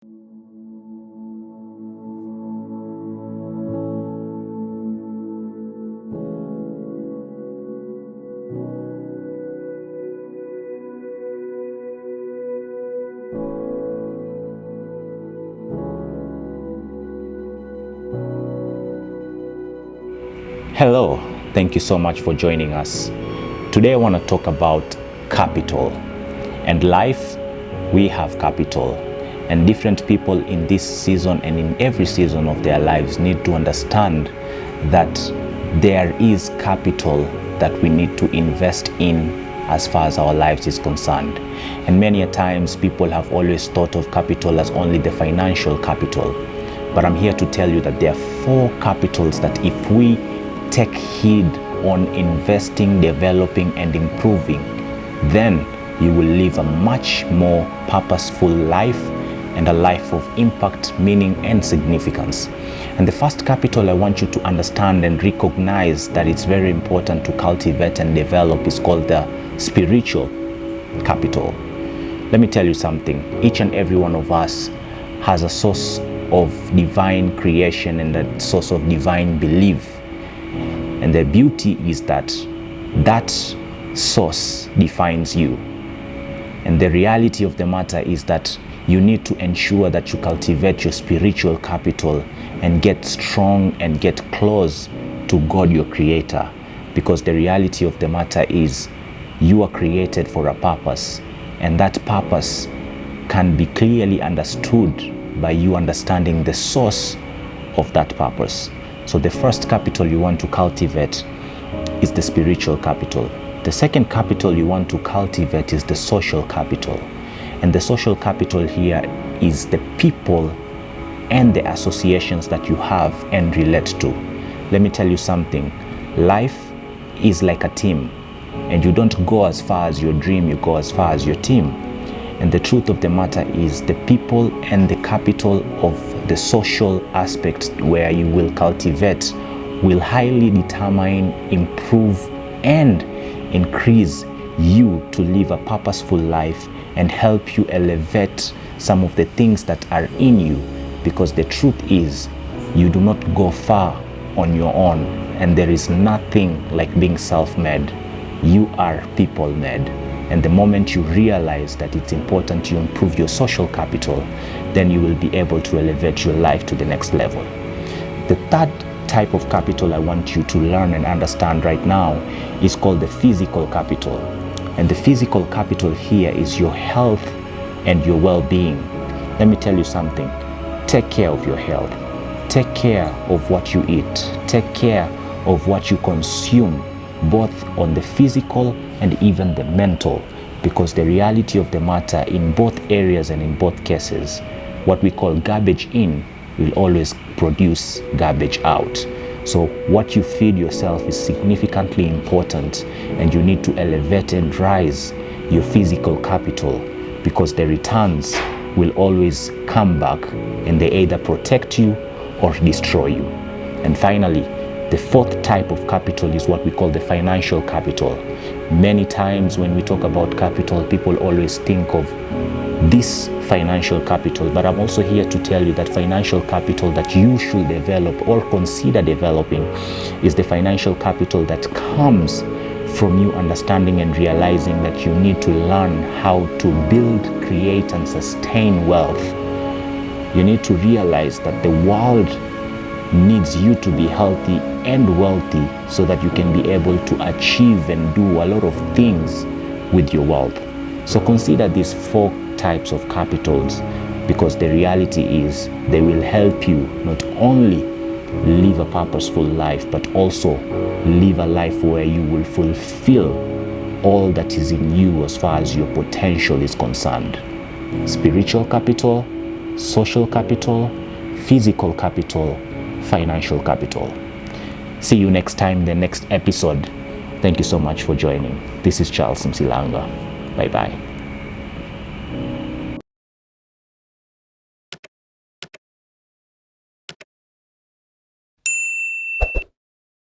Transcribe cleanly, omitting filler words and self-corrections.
Hello, thank you so much for joining us. Today I want to talk about capital. And life, we have capital. And different people in this season and in every season of their lives need to understand that there is capital that we need to invest in as far as our lives is concerned. And many a times people have always thought of capital as only the financial capital. But I'm here to tell you that there are 4 capitals that if we take heed on investing, developing, and improving, then you will live a much more purposeful life and a life of impact, meaning, and significance. And the first capital I want you to understand and recognize that it's very important to cultivate and develop is called the spiritual capital. Let me tell you something. Each and every one of us has a source of divine creation and a source of divine belief. And the beauty is that that source defines you. And the reality of the matter is that you need to ensure that you cultivate your spiritual capital and get strong and get close to God, your creator. Because the reality of the matter is you are created for a purpose. And that purpose can be clearly understood by you understanding the source of that purpose. So the first capital you want to cultivate is the spiritual capital. The second capital you want to cultivate is the social capital. And the social capital here is the people and the associations that you have and relate to. Let me tell you something. Life is like a team. And you don't go as far as your dream, you go as far as your team. And the truth of the matter is the people and the capital of the social aspect where you will cultivate will highly determine, improve, and increase you to live a purposeful life and help you elevate some of the things that are in you. Because the truth is, you do not go far on your own, and there is nothing like being self-made. You are people-made. And the moment you realize that it's important you improve your social capital, then you will be able to elevate your life to the next level. The third type of capital I want you to learn and understand right now is called the physical capital. And the physical capital here is your health and your well-being. Let me tell you something. Take care of your health. Take care of what you eat. Take care of what you consume, both on the physical and even the mental, because the reality of the matter in both areas and in both cases, what we call garbage in will always produce garbage out. So what you feed yourself is significantly important, and you need to elevate and rise your physical capital, because the returns will always come back and they either protect you or destroy you. And finally, the fourth type of capital is what we call the financial capital. Many times when we talk about capital, people always think of this financial capital, but I'm also here to tell you that financial capital that you should develop or consider developing is the financial capital that comes from you understanding and realizing that you need to learn how to build, create, and sustain wealth. You need to realize that the world needs you to be healthy and wealthy so that you can be able to achieve and do a lot of things with your wealth. So consider these 4 types of capitals, because the reality is they will help you not only live a purposeful life, but also live a life where you will fulfill all that is in you as far as your potential is concerned. Spiritual capital, social capital, physical capital, financial capital. See you next time, the next episode. Thank you so much for joining. This is Charles Msilanga. Bye-bye.